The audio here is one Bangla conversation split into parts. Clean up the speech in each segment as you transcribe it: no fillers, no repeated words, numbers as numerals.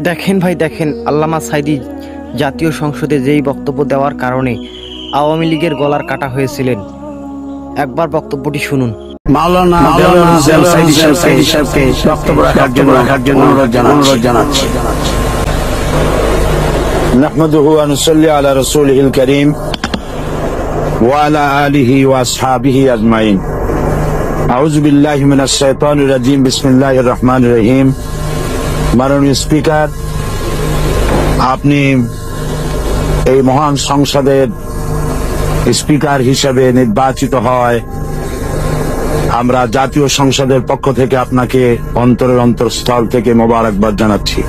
দেখেন ভাই দেখেন, আল্লামা সাঈদী জাতীয় সংসদে যেই বক্তব্য দেওয়ার কারণে আওয়ামী লীগের গলার কাটা হয়েছিলেন, একবার বক্তব্যটি শুনুন। মাওলানা সাঈদী সাহেবকে বক্তব্য রাখার জন্য অনুরোধ জানাচ্ছি। নাহমাদুহু ওয়া নুসাল্লি আলা রাসূলিহিল কারীম ওয়া আলা আলিহি ওয়া আসহাবিহি আজমাইন। আউযু বিল্লাহি মিনাশ শাইতানির রাজীম। বিসমিল্লাহির রহমানির রহিম। মাননীয় স্পিকার, আপনি এই মহান সংসদের স্পিকার হিসেবে নির্বাচিত হয় আমরা জাতীয় সংসদের পক্ষ থেকে আপনাকে অন্তরের অন্তঃস্থল থেকে মোবারকবাদ জানাচ্ছি।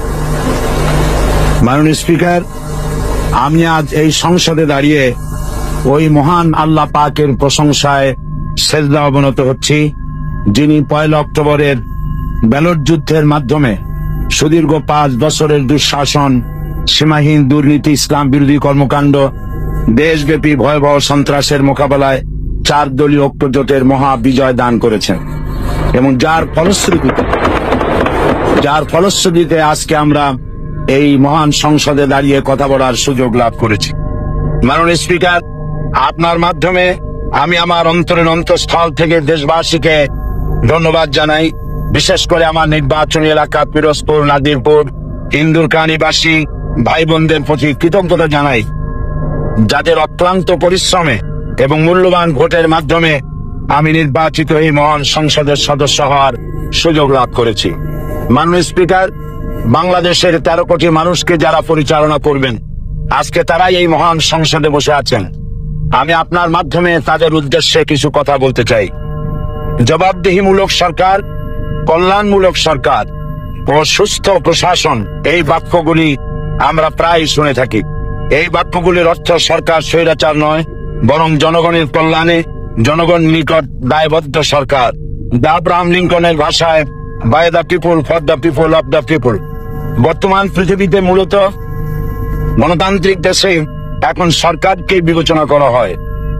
মাননীয় স্পিকার, আমি আজ এই সংসদে দাঁড়িয়ে ওই মহান আল্লাহ পাকের প্রশংসায় সেজদা অবনত হচ্ছি, যিনি 1 অক্টোবরের ব্যালট যুদ্ধের মাধ্যমে সুদীর্ঘ 5 বছরের দুঃশাসন, সীমাহীন দুর্নীতি, ইসলাম বিরোধী কর্মকাণ্ড, দেশব্যাপী ভয়াবহ সন্ত্রাসের মোকাবেলায় 4 দলীয় ঐক্যজোটের মহা বিজয় দান করেছেন এবং যার ফলশ্রুতিতে আজকে আমরা এই মহান সংসদে দাঁড়িয়ে কথা বলার সুযোগ লাভ করেছি। মাননীয় স্পিকার, আপনার মাধ্যমে আমি আমার অন্তরের অন্তঃস্থল থেকে দেশবাসীকে ধন্যবাদ জানাই। বিশেষ করে আমার নির্বাচনী এলাকা পিরোজপুর, নাদিরপুর, ইন্দুরকানীবাসী ভাই বোনদের প্রতি কৃতজ্ঞতা জানাই, যাদের অক্লান্ত পরিশ্রমে এবং মূল্যবান ভোটের মাধ্যমে আমি নির্বাচিত এই মহান সংসদের সদস্য হওয়ার সুযোগ লাভ করেছি। মাননীয় স্পিকার, বাংলাদেশের 13 কোটি মানুষকে যারা পরিচালনা করবেন, আজকে তারাই এই মহান সংসদে বসে আছেন। আমি আপনার মাধ্যমে তাদের উদ্দেশ্যে কিছু কথা বলতে চাই। জবাবদিহিমূলক সরকার, কল্যাণমূলক সরকার ও সুস্থ প্রশাসন, এই বাক্যগুলি আমরা প্রায় শুনে থাকি। এই বাক্যগুলির অর্থ সরকার স্বৈরাচার নয়, বরং জনগণের কল্যাণে জনগণ নিকট দায়বদ্ধ সরকার। আব্রাহাম লিঙ্কনের ভাষায়, by the people, for the people, of the people. বর্তমান পৃথিবীতে মূলত গণতান্ত্রিক দেশে এখন সরকারকে বিবেচনা করা হয়।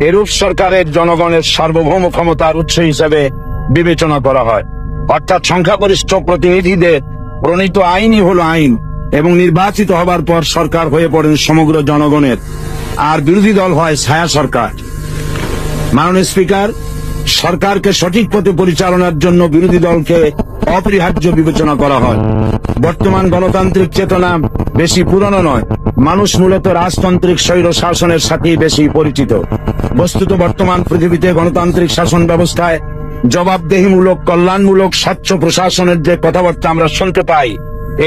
এরূপ সরকারের জনগণের সার্বভৌম ক্ষমতার উৎস হিসেবে বিবেচনা করা হয়, অর্থাৎ সংখ্যাগরিষ্ঠ প্রতিনিধিদের প্রণীত আইনই হলো আইন এবং নির্বাচিত হবার পর সরকার হয়ে পড়েন সমগ্র জনগণের, আর বিরোধী দল হয় ছায়া সরকার। মাননীয় স্পিকার, সরকারকে সঠিক পথে পরিচালনার জন্য বিরোধী দলকে অপরিহার্য বিবেচনা করা হয়। বর্তমান গণতান্ত্রিক চেতনা বেশি পুরনো নয়, মানুষ মূলত রাজতান্ত্রিক স্বৈর শাসনের সাথেই বেশি পরিচিত। বস্তুত বর্তমান পৃথিবীতে গণতান্ত্রিক শাসন ব্যবস্থায় জবাবদিহিমূলক, কল্যাণমূলক, স্বচ্ছ প্রশাসনের যে কথাবার্তা আমরা শুনতে পাই,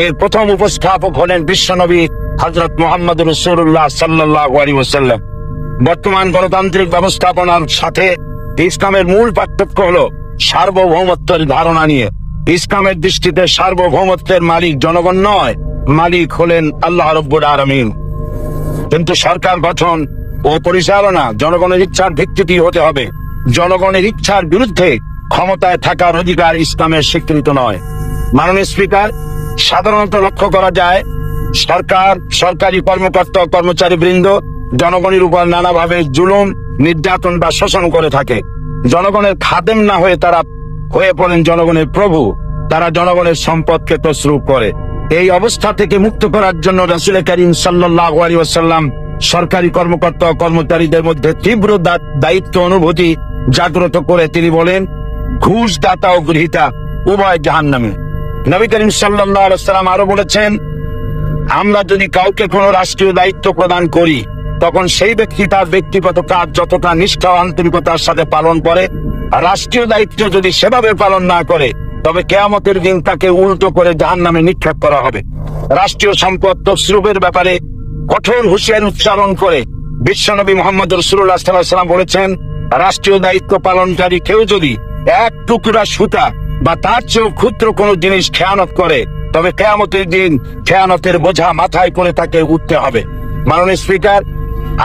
এর প্রথম উপস্থাপক হলেন বিশ্বনবী হযরত মুহাম্মদ রাসূলুল্লাহ সাল্লাল্লাহু আলাইহি ওয়াসাল্লাম। বর্তমান গণতান্ত্রিক ব্যবস্থাপনার সাথে ইসলামের মূল পার্থক্য হলো সার্বভৌমত্বের ধারণা নিয়ে। ইসলামের দৃষ্টিতে সার্বভৌমত্বের মালিক জনগণ নয়, মালিক হলেন আল্লাহ রাব্বুল আলামিন। কিন্তু সরকার গঠন ও পরিচালনা জনগণের ইচ্ছার ভিত্তিতে হতে হবে। জনগণের ইচ্ছার বিরুদ্ধে ক্ষমতায় থাকার অধিকার ইসলামের স্বীকৃত নয়। মাননীয় স্পিকার, সাধারণত লক্ষ্য করা যায় সরকার, সরকারি কর্মকর্তা, কর্মচারী বৃন্দ জনগণের উপর নানাভাবে জুলুম, নির্যাতন বা শোষণ করে থাকে। জনগণের খাদেম না হয়ে তারা হয়ে পড়েন জনগণের প্রভু। তারা জনগণের সম্পদকে তছরূপ করে। এই অবস্থা থেকে মুক্ত করার জন্য রাসূল করিম সাল্লাল্লাহু আলাইহি ওয়াসাল্লাম সরকারি কর্মকর্তা ও কর্মচারীদের মধ্যে তীব্র দায়িত্ব অনুভূতি জাগ্রত করে তিনি বলেন, ঘুষ দাতা ও গ্রহীতা উভয় জাহান্নামে। নবী করিম সাল্লাল্লাহু আলাইহি ওয়াসাল্লাম আরো বলেছেন, আমরা যদি কাউকে কোনো রাষ্ট্রীয় দায়িত্ব প্রদান করি, তখন সেই ব্যক্তি তার ব্যক্তিগত কাজ যতটা নিষ্ঠা ও আন্তরিকতার সাথে পালন করে, রাষ্ট্রীয় দায়িত্ব যদি সেভাবে পালন না করে, তবে কিয়ামতের দিন তাকে উল্টো করে জাহান্নামে নিক্ষেপ করা হবে। রাষ্ট্রীয় সম্পদ তছরূপের ব্যাপারে কঠোর হুঁশিয়ারি উচ্চারণ করে বিশ্বনবী মুহাম্মদ রাসূলুল্লাহ সাল্লাল্লাহু আলাইহি ওয়াসাল্লাম বলেছেন, রাষ্ট্রীয় দায়িত্ব পালনকারী কেউ যদি 1 টুকরা সুতা বা তার চেয়েও ক্ষুদ্র কোনো জিনিস খেয়ানত করে, তবে কিয়ামতের দিন খেয়ানতের বোঝা মাথায় করে তাকে উঠতে হবে। মাননীয় স্পিকার,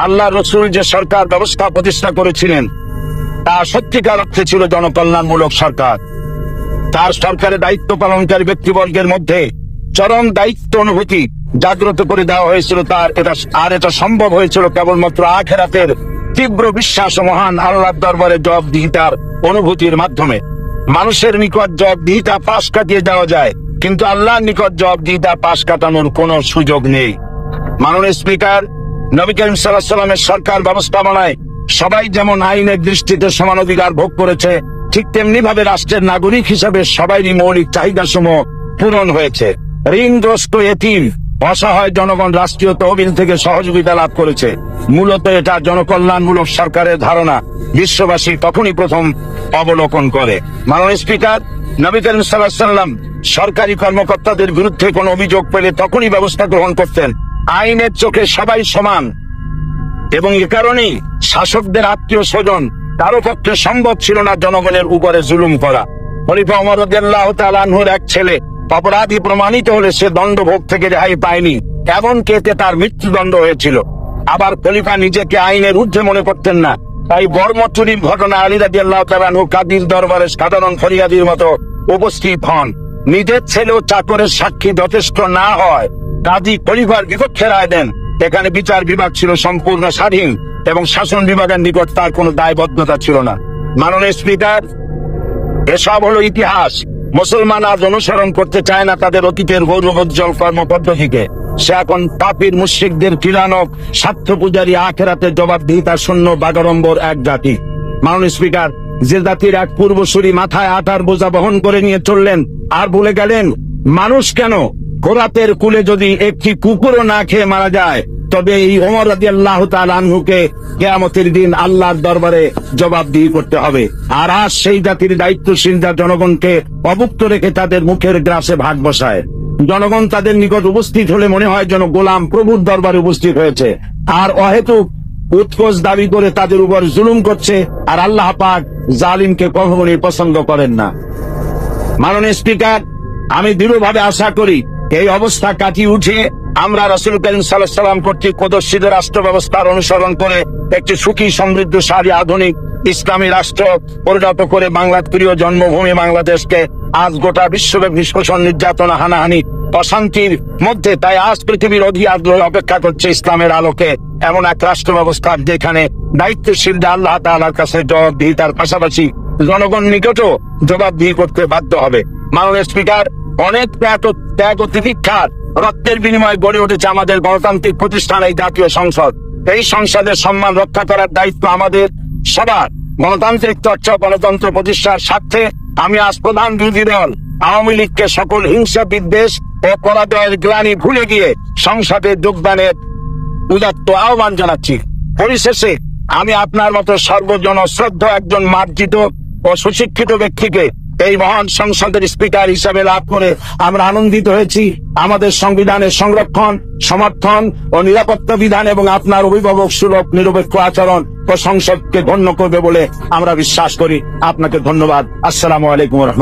আল্লাহ রসুল যে সরকার ব্যবস্থা প্রতিষ্ঠা করেছিলেন, তা সত্যিকার অর্থে ছিল জনকল্যাণমূলক সরকার। তার সরকারের দায়িত্ব পালনকারী ব্যক্তিবর্গের মধ্যে চরম দায়িত্ব অনুভূতি জাগ্রত করে দেওয়া হয়েছিল। এটা সম্ভব হয়েছিল কেবলমাত্র আখিরাতের তীব্র বিশ্বাস ও মহান আল্লাহর দরবারে জবাবদিহিতার অনুভূতির মাধ্যমে। মানুষের নিকট জবাবদিহিতা পাশ কাটিয়ে দেওয়া যায়, কিন্তু আল্লাহর নিকট জবাবদিহিতা পাশ কাটানোর কোনো সুযোগ নেই। মাননীয় স্পিকার, নবী করিম সাল্লাল্লাহু আলাইহি ওয়াসাল্লামের সরকার ব্যবস্থাপনায় সবাই যেমন আইনের দৃষ্টিতে সমান অধিকার ভোগ করেছে, ঠিক তেমনি ভাবে রাষ্ট্রের নাগরিক হিসাবে সবারই মৌলিক চাহিদা সমূহ পূরণ হয়েছে। ঋণগ্রস্ত এতিম অসহায় জনগণ রাষ্ট্রীয় তহবিল থেকে সহযোগিতা লাভ করেছে। মূলত এটা জনকল্যাণমূলক সরকারের ধারণা বিশ্ববাসী তখনই প্রথম অবলোকন করে। মাননীয় স্পিকার, নবী করিম সাল্লাল্লাহু আলাইহি ওয়াসাল্লাম সরকারি কর্মকর্তাদের বিরুদ্ধে কোনো অভিযোগ পেলে তখনই ব্যবস্থা গ্রহণ করতেন। আইনের চোখে সবাই সমান এবং এ কারণেই শাসকদের আত্মীয় স্বজন কারো পক্ষে সম্ভব ছিল না জনগণের উপরে জুলুম করা। খলিফা ওমর রাদিয়াল্লাহু তাআলা আনহুর এক ছেলে অপরাধী প্রমাণিত হলে সে দণ্ডভোগ থেকে রেহাই পায়নি, এমনকি এতে তার মৃত্যুদণ্ড হয়েছিল। আবার খলিফা নিজেকে আইনের ঊর্ধ্বে মনে করতেন না, তাই বর্ম চুরির ঘটনা আলী রাদিয়াল্লাহু তাআলা আনহু কাদির দরবারে সাধারণ ফরিয়াদির মতো উপস্থিত হন। নিজের ছেলে ও চাকরের সাক্ষী যথেষ্ট না হয় কাজী খলিফার বিপক্ষে রায় দেন। এখানে বিচার বিভাগ ছিল সম্পূর্ণ স্বাধীন এবং শাসন বিভাগের নিকট তার কোনো দায়বদ্ধতা ছিল না। মাননীয় স্পিকার, এসব হলো ইতিহাস। মুসলমান আজ অনুসরণ করতে চায় না তাদের অতীতের গৌরবোজ্জ্বল কর্মপদ্ধতিকে। সে এখন পাপীর মুশরিকদের কিরানক স্বার্থ পূজারী আখেরাতে জবাবদিহিতা শূন্য বাগাড়ম্বর এক জাতি। মাননীয় স্পিকার, যে জাতির এক পূর্বসূরি মাথায় আটার বোঝা বহন করে নিয়ে চললেন আর ভুলে গেলেন মানুষ কেন গোরাতের কুলে যদি একটি কুকুরও না খেয়ে মারা যায়, তবে এই ওমর রাদিয়াল্লাহু তাআলা আনহুকে কিয়ামতের দিন আল্লাহর দরবারে জবাবদিহি করতে হবে। আর আজ সেই জাতির দায়িত্বশীল যা জনগণকে অভুক্ত রেখে তাদের মুখের গ্রাসে ভাগ বসায়। জনগণ তাদের নিকট উপস্থিত হলে মনে হয় যেন গোলাম প্রভুর দরবারে উপস্থিত হয়েছে, আর অহেতুক উৎকোচ দাবি করে তাদের উপর জুলুম করছে। আর আল্লাহ পাক জালিমকে কখনোই পছন্দ করেন না। মাননীয় স্পিকার, আমি দৃঢ়ভাবে আশা করি এই অবস্থা কাটিয়ে উঠে আমরা রাসূল করিম সাল্লাল্লাহু আলাইহি ওয়াসাল্লাম কর্তৃক প্রদর্শিত রাষ্ট্র ব্যবস্থার অনুসরণ করে একটি সুখী সমৃদ্ধশালী আধুনিক ইসলামী রাষ্ট্র পরিণত করে বাংলার প্রিয় জন্মভূমি বাংলাদেশকে আজ গোটা বিশ্বব্যাপী শোষণ, নির্যাতনা, হানাহানি, অশান্তির মধ্যে তাই আজ পৃথিবীর আগ্রহে অপেক্ষা করছে ইসলামের আলোকে এমন এক রাষ্ট্র ব্যবস্থা যেখানে দায়িত্বশীলরা আল্লাহ তাআলার কাছে জবাবদিহিতার পাশাপাশি জনগণ নিকটও জবাবদিহি করতে বাধ্য হবে। মাননীয় স্পিকার, অনেক ত্যাগ ও তিতিক্ষার রক্তের বিনিময়ে গড়ে উঠেছে আমাদের গণতান্ত্রিক প্রতিষ্ঠান এই জাতীয় সংসদ। এই সংসদের সম্মান রক্ষা করার দায়িত্ব আমাদের সবার। গণতান্ত্রিক চর্চা, গণতন্ত্র প্রতিষ্ঠার স্বার্থে আমি আজ প্রধান বিরোধী দল আওয়ামী লীগকে সকল হিংসা, বিদ্বেষ ও পরাজয়ের গ্লানি ভুলে গিয়ে সংসদে যোগদানের উদাত্ত আহ্বান জানাচ্ছি। পরিশেষে আমি আপনার মতো সর্বজন শ্রদ্ধ একজন মার্জিত ও সুশিক্ষিত ব্যক্তিকে এই মহান সংসদের স্পিকার হিসাবে লাভ করে আমরা আনন্দিত হয়েছি। আমাদের সংবিধানের সংরক্ষণ, সমর্থন ও নিরাপত্তা বিধান এবং আপনার অভিভাবক সুলভ নিরপেক্ষ আচরণ ও সংসদকে ধন্য করবে বলে আমরা বিশ্বাস করি। আপনাকে ধন্যবাদ। আসসালামু আলাইকুম ওয়া রাহমাতুল্লাহ।